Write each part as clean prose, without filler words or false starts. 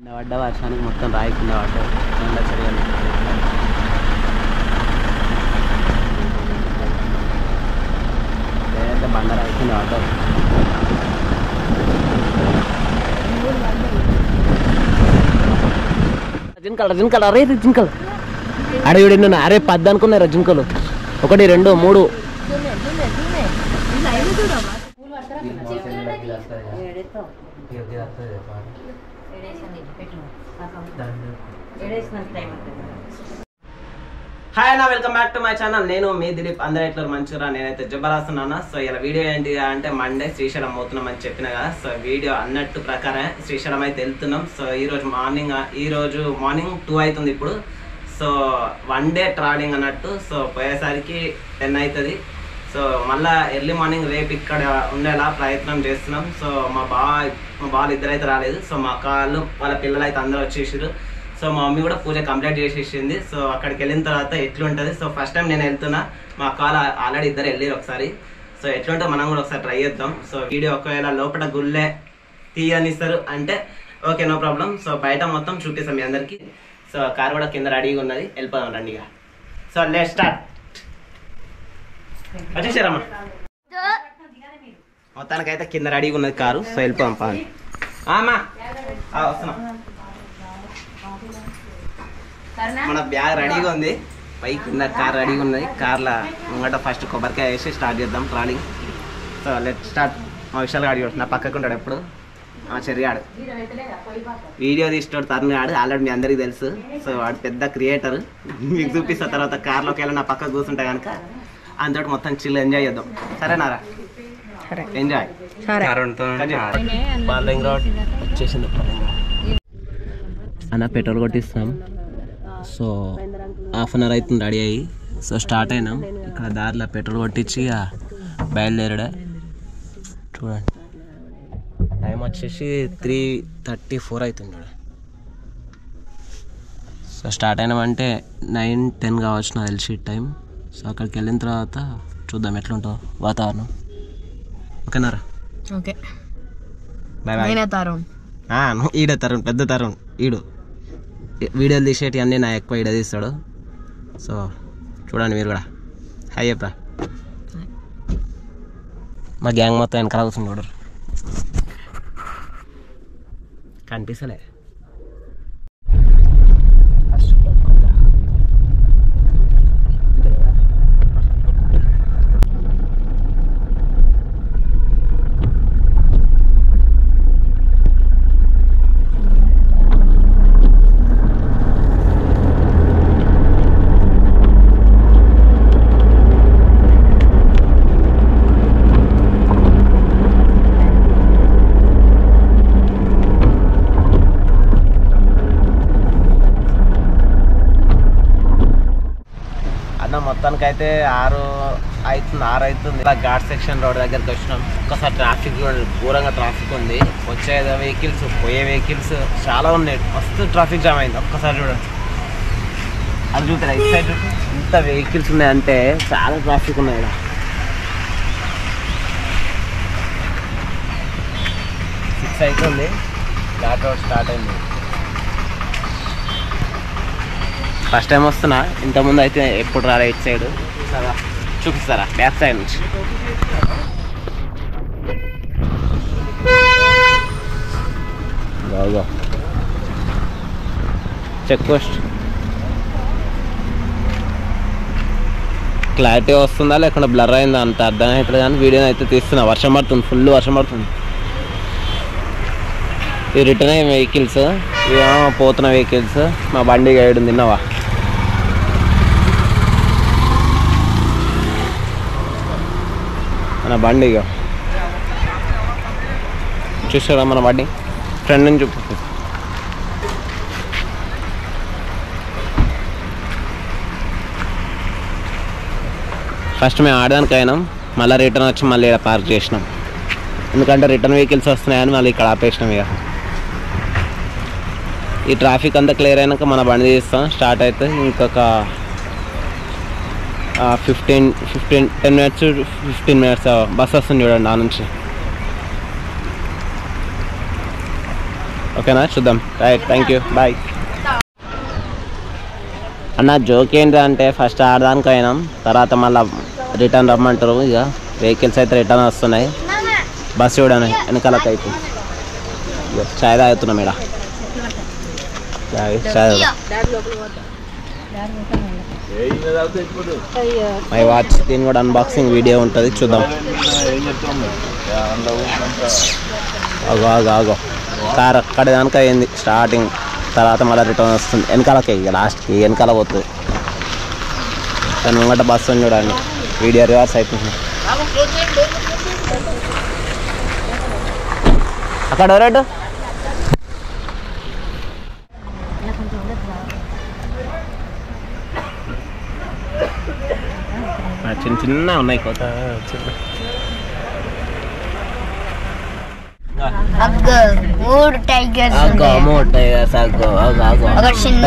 పడ్డ వర్షానికి మొత్తం రాయి కింద పడ్డాయి. చర్యలు లేదంటే బండ రాయి కింద పడ్డాయి. జింకలు అరే జింకలు అడవిడు ఎన్న అరే 10 అనుకున్నారా జింకలు? 1 2 3 హాయ్ అన్న, welcome back to my channel. నేను మీ దిలీప్. అందరూ ఎట్లా మంచిగా? నేనైతే జబరాస్తున్నాను. సో ఇలా వీడియో ఏంటి అంటే మండే శ్రీశైలం పోతున్నాం అని చెప్పిన కదా. సో వీడియో అన్నట్టు ప్రకారం శ్రీశైలం అయితే వెళ్తున్నాం. సో ఈరోజు మార్నింగ్ 2 అవుతుంది ఇప్పుడు. సో 1 డే ట్రావెలింగ్ అన్నట్టు. సో పోయేసరికి 10 అవుతుంది. సో మళ్ళీ ఎర్లీ మార్నింగ్ రేపు ఇక్కడ ఉండేలా ప్రయత్నం చేస్తున్నాం. సో మా బాలు ఇద్దరైతే రాలేదు. సో మా అక్కలు వాళ్ళ పిల్లలు అయితే అందరూ వచ్చేసారు. సో మా మమ్మీ కూడా పూజ కంప్లీట్ చేసేసింది. సో అక్కడికి వెళ్ళిన తర్వాత ఎట్లుంటుంది, సో ఫస్ట్ టైం నేను వెళ్తున్నా. మా అక్క ఆల్రెడీ ఇద్దరు వెళ్ళారు ఒకసారి. సో ఎట్లుంటే మనం కూడా ఒకసారి ట్రై చేద్దాం. సో వీడియో ఒకవేళ లోపల గుళ్ళే తీయనిస్తారు అంటే ఓకే, నో ప్రాబ్లం. సో బయట మొత్తం చూపిస్తాం మీ అందరికి. సో కార్ కూడా కింద రెడీగా ఉన్నది, వెళ్ళిపోదాం రండి ఇక. So let's start. వచ్చేసారమ్మా, మొత్తానికైతే కింద రెడీగా ఉన్నది కారు. సో వెళ్ళిపోదాం పాని. అమ్మా వస్తున్నాం. మన బ్యాగ్ రెడీగా ఉంది, పై కింద కార్ రెడీగా ఉన్నది. కార్లో ముంగట ఫస్ట్ కొబ్బరికాయ వేసి స్టార్ట్ చేద్దాం ట్రావెలింగ్. So let start. మా విషయాలు గాడి నా పక్కకు ఉంటాడు ఎప్పుడు, మా చెర్రిగాడు వీడియో తీస్తాడు. తరుణ్ గాడు ఆల్రెడీ మీ అందరికీ తెలుసు. సో వాడు పెద్ద క్రియేటర్, మీకు చూపిస్తా తర్వాత. కార్లోకి వెళ్ళి నా పక్కకు కూర్చుంటా కనుక అంతటి మొత్తం చిల్ ఎంజాయ్ చేద్దాం. సరేనారా? ఎంజాయ్. వచ్చేసింది అన్న, పెట్రోల్ కొట్టిస్తాం. సో హాఫ్ అన్ అవర్ అవుతుంది రెడీ అయ్యి. సో స్టార్ట్ అయినాం. ఇక్కడ దారిలో పెట్రోల్ కొట్టించి బయలుదేరడా. చూడండి టైం వచ్చేసి 3:34 అవుతుంది. సో స్టార్ట్ అయినామంటే 9-10 కావచ్చు నాకు తెలిసి టైం. సో అక్కడికి వెళ్ళిన తర్వాత చూద్దాం ఎట్లుంటుందో వాతావరణం. ఓకేనారా? ఓకే. Bye bye. ఈడ తరుణ్, పెద్ద తరుణ్ ఈడు. వీడియోలు తీసేటి అన్నీ నా ఎక్కువ ఈడ తీస్తాడు. సో చూడండి మీరు కూడా. హాయ్ చెప్పరా. మా గ్యాంగ్ మొత్తం వెనకాల కూర్చుని చూడరు, కనిపిస్తలే. మొత్తానికైతే 6 అవుతుంది. ఇలా ఘాట్ సెక్షన్ రోడ్ దగ్గరికి వచ్చినాం. ఒక్కసారి ట్రాఫిక్ ఘోరంగా ట్రాఫిక్ ఉంది. వచ్చే వెహికల్స్ పోయే వెహికల్స్ చాలా ఉన్నాయి. మస్తు ట్రాఫిక్ జామ్ అయింది. ఒక్కసారి చూడండి, అది చూస్తారా ఇటు సైడ్ ఎంత వెహికల్స్ ఉన్నాయంటే చాలా ట్రాఫిక్ ఉన్నాయి. ఇక్కడ 6 అవుతుంది. ఘాట్ రోడ్ స్టార్ట్ అయింది. ఫస్ట్ టైం వస్తున్నా, ఇంతకుముందు అయితే ఎప్పుడు రాలే. ఇటు సైడ్ చూపిస్తారా? బ్యాక్ సైడ్ నుంచి చెక్ పోస్ట్. క్లారిటీ వస్తుందా లేకుండా బ్లర్ అయిందా అంత అర్థం అవుతుంది. కానీ వీడియోని అయితే తీస్తున్నా. వర్షం పడుతుంది, ఫుల్ వర్షం పడుతుంది. ఇవి రిటర్న్ అయ్యే వెహికల్స్, ఇవేమో పోతున్న వెహికల్స్. మా బండి గైడ్ ఉంది, తిన్నావా? మన బండి ఇక చూసారా? మన బండి ఫ్రెండ్ నుంచి చూపిస్తుంది. ఫస్ట్ మేము ఆడడానికి అయినాం, మళ్ళీ రిటర్న్ వచ్చి మళ్ళీ ఇక్కడ పార్క్ చేసినాం. ఎందుకంటే రిటర్న్ వెహికల్స్ వస్తున్నాయని మళ్ళీ ఇక్కడ ఆపేసినాం. ఇక ఈ ట్రాఫిక్ అంతా క్లియర్ అయినాక మన బండి తీస్తాం. స్టార్ట్ అయితే ఇంకొక 10 మినిట్స్ 15 మినిట్స్ బస్ వస్తుంది చూడండి ఆ నుంచి. ఓకేనా, చూద్దాం. Right, thank you, bye. అన్న జోక్ ఏంటి అంటే ఫస్ట్ ఆడదానికి అయినాం, తర్వాత మళ్ళీ రిటర్న్ రమ్మంటారు. ఇక వెహికల్స్ అయితే రిటర్న్ వస్తున్నాయి. బస్సు చూడని వెనకాలకి అయితే చాయ్ తాగుతున్నాం. ఇక్కడ చాయ్ మై వాచ్, దీని కూడా అన్బాక్సింగ్ వీడియో ఉంటుంది, చూద్దాం. ఆగో కార్ అక్కడ దానికి అయింది స్టార్టింగ్, తర్వాత మళ్ళీ రిటర్న్ వస్తుంది. వెనకాలకి ఇక లాస్ట్కి వెనకాల పోతుంది. దాని ముంగట బస్సు ఉంది చూడండి, వీడియో రివర్స్ అవుతుంది. అక్కడ ఎవరెడ్డు చిన్న చిన్న ఉన్నాయి కొత్త. మూడు టైగర్స్, ఒకటి చిన్న,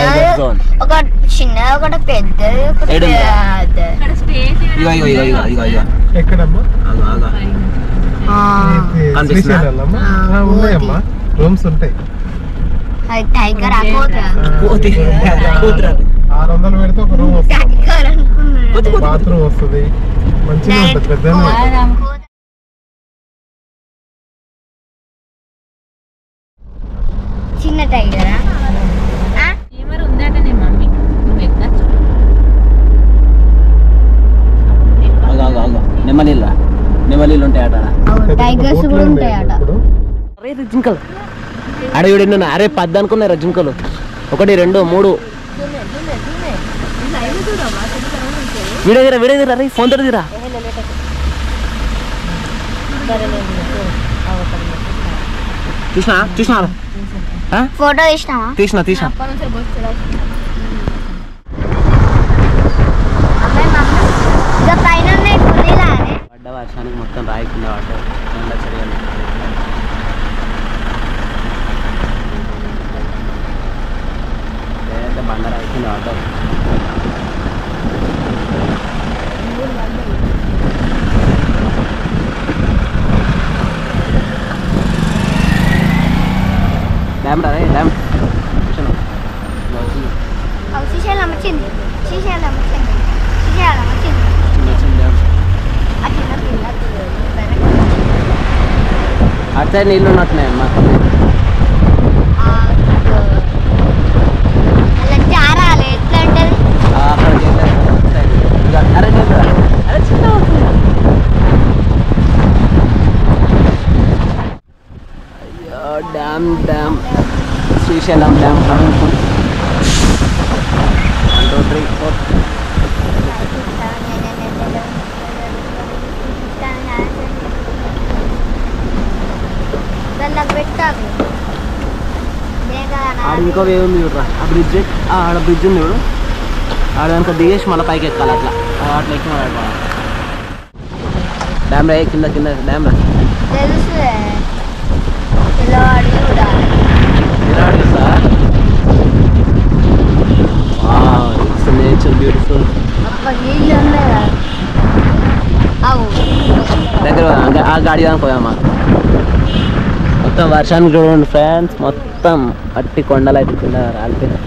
ఒకటి చిన్న, ఒకటి పెద్దది, ఒకటి ఉన్నాయమ్మా, రూమ్స్ ఉంటాయి. టైగర్ 600 పెడితే ఒక రూమ్ వస్తుంది, బాత్రూమ్ వస్తుంది, మంచిగా ఉంటుంది, పెద్ద. చిన్న టైగరా నెమలీలు ఉంటాయి అట, టైగర్స్ కూడా ఉంటాయి అట. జింకలు అడే వీడు. అరే 10 అనుకున్నారా జింకలు? 1 2 3 వీడియో రే, ఫోన్ తోటి తీరా. చూసినా ఫోటో తీసినా పడ్డ వర్షానికి మొత్తం రాయకుండా వాటర్ బండ రాయకుండా వాటర్. డ్యామ్ రా, డ్యామ్ అటు సైడ్ నీళ్ళు ఉన్నట్టున్నాయి అమ్మా. Dam dam Srisailam dam 1 2 3 4. ఆడ ఇంకో వే ఉంది చూడరా, ఆ బ్రిడ్జ్, ఆడ బ్రిడ్జ్ ఉంది చూడు, ఆడ కనుక దిగేసి మళ్ళీ పైకి ఎక్కాలి. అట్లా ఎక్కి మళ్ళీ డ్యామ్ రా, కింద డ్యామ్ రా. Nature beautiful. దగ్గర ఆ గాడి దానికి పోయామా. మొత్తం వర్షానికి చూడండి ఫ్రెండ్స్, మొత్తం అట్టి కొండలు అయితే కింద రాలిపోయినాయి.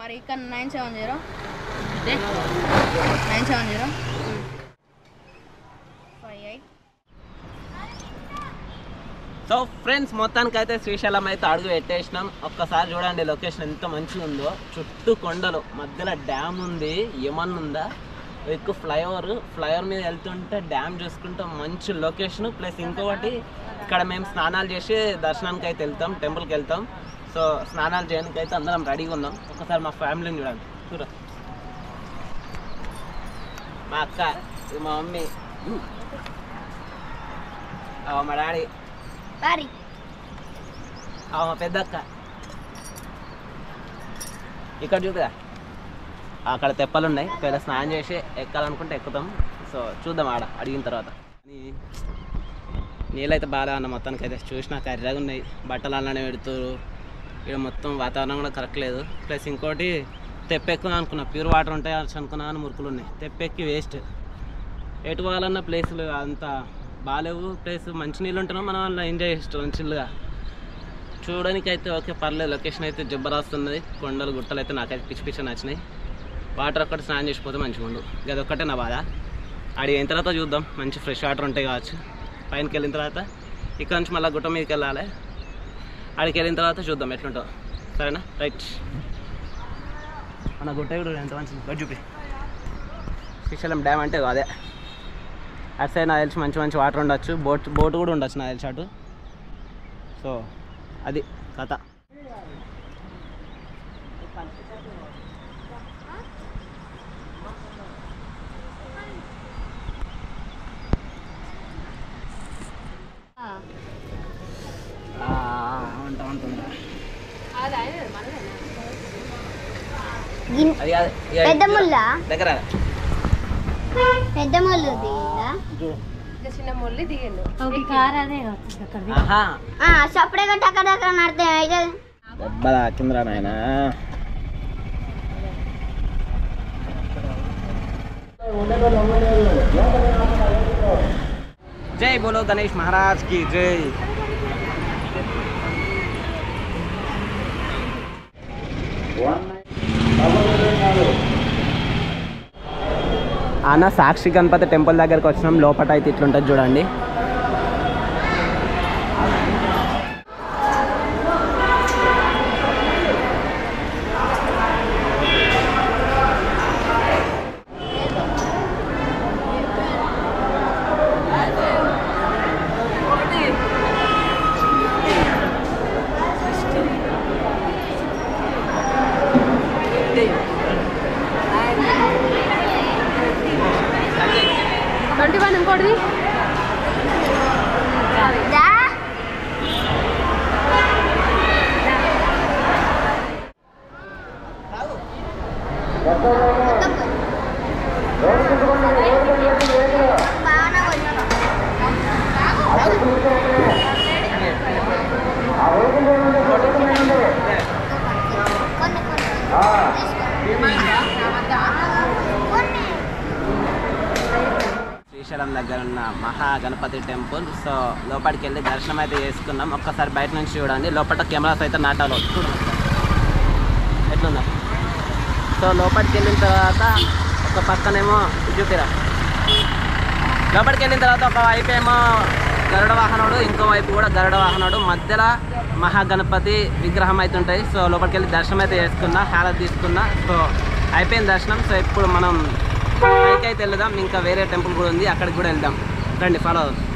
మరి ఇక్కడ 970 970 58. సో ఫ్రెండ్స్, మొత్తానికి అయితే శ్రీశైలం అయితే అడుగు పెట్టేసినాం. ఒక్కసారి చూడండి లొకేషన్ ఎంత మంచిగా ఉందో. చుట్టూ కొండలు, మధ్యలో డ్యామ్ ఉంది. ఏమన్నా ఉందా? ఎక్కువ ఫ్లైఓవర్ మీద వెళ్తుంటే డ్యామ్ చూసుకుంటే మంచి లొకేషన్. ప్లస్ ఇంకొకటి, ఇక్కడ మేము స్నానాలు చేసి దర్శనానికి అయితే వెళ్తాం, టెంపుల్కి వెళ్తాం. సో స్నానాలు చేయడానికి అయితే అందరం రెడీగా ఉన్నాం. ఒకసారి మా ఫ్యామిలీని చూడండి. మా అక్క, మా మమ్మీ, మా డాడీ, మా పెద్దక్క. ఇక్కడ చూపుదా, అక్కడ తెప్పలు ఉన్నాయి. ఒకవేళ స్నానం చేసి ఎక్కాలనుకుంటే ఎక్కుతాం. సో చూద్దాం ఆడ అడిగిన తర్వాత. నీళ్ళైతే బాగా అన్న, మొత్తానికి అయితే చూసినా కర్రగా ఉన్నాయి. బట్టలు అలానే పెడుతున్నారు. ఇక్కడ మొత్తం వాతావరణం కూడా కరెక్ట్ లేదు. ప్లస్ ఇంకోటి తెప్పెక్కున అనుకున్నా, ప్యూర్ వాటర్ ఉంటాయి అనుకున్నాను, మురుకులు ఉన్నాయి. తెప్పెక్కి వేస్ట్. ఎటు వాళ్ళన్న ప్లేసులు అంత బాగాలేవు. ప్లేస్ మంచి నీళ్ళు ఉంటున్నాం, మనం అలా ఎంజాయ్ చేస్తాం చిల్లుగా. చూడడానికి అయితే ఓకే పర్లేదు, లొకేషన్ అయితే జబర్దస్తున్నది. కొండలు గుట్టలు అయితే నాకైతే పిచ్చి పిచ్చి నచ్చినాయి. వాటర్ ఒక్కటి స్నానం చేసిపోతే మంచిగా ఉండు, అదొక్కటే నా బాధ. ఆడికి అయిన తర్వాత చూద్దాం, మంచి ఫ్రెష్ వాటర్ ఉంటాయి కావచ్చు. పైనకి వెళ్ళిన తర్వాత ఇక్కడ నుంచి మళ్ళీ గుట్ట మీదకి వెళ్ళాలి. ఆడికి వెళ్ళిన తర్వాత చూద్దాం ఎట్లుంటుందో. సరేనా? రైట్. మన గుట్ట కూడా ఎంత మంచిది, బట్ చూపి. శ్రీశైలం డ్యామ్ అంటే అదే. అటు సైడ్ నాకు తెలిసి మంచి మంచి వాటర్ ఉండొచ్చు, బోట్ కూడా ఉండొచ్చు నాకు తెలిసి అటు. సో అది కథ. పెద్ద ముళ్ళ దగ్గర పెద్ద ముళ్ళు చిన్న ముళ్ళు దిగండు. సప్పుడే గట్ట అక్కడ అక్కడ నడితే దెబ్బలా కింద నాయన. జై బోలో గణేష్ మహారాజ్ కి జై. అన్న సాక్షి గణపతి టెంపుల్ దగ్గరికి వచ్చినాం. లోపల అయితే ఇట్లుంటుంది చూడండి. ఇంకోటి శ్రీశైలం దగ్గర ఉన్న మహాగణపతి టెంపుల్. సో లోపలికి వెళ్ళి దర్శనం అయితే చేసుకున్నాం. ఒక్కసారి బయట నుంచి చూడండి. లోపల కెమెరాస్ అయితే నాటాలో ఎట్లుందా. సో లోపలికి వెళ్ళిన తర్వాత ఒక పక్కనేమో చూపిరా. లోపలికి వెళ్ళిన తర్వాత ఒక వైపు ఏమో గరుడ వాహనుడు, ఇంకో వైపు కూడా గరుడ వాహనుడు, మధ్యలో మహాగణపతి విగ్రహం అయితే ఉంటుంది. సో లోపలికి వెళ్ళి దర్శనం అయితే చేసుకున్నా, హారతి తీసుకున్నా. సో అయిపోయింది దర్శనం. సో ఇప్పుడు మనం పైకి అయితే వెళ్దాం. ఇంకా వేరే టెంపుల్ కూడా ఉంది, అక్కడికి కూడా వెళ్దాం. రండి, ఫాలో అవుదాం.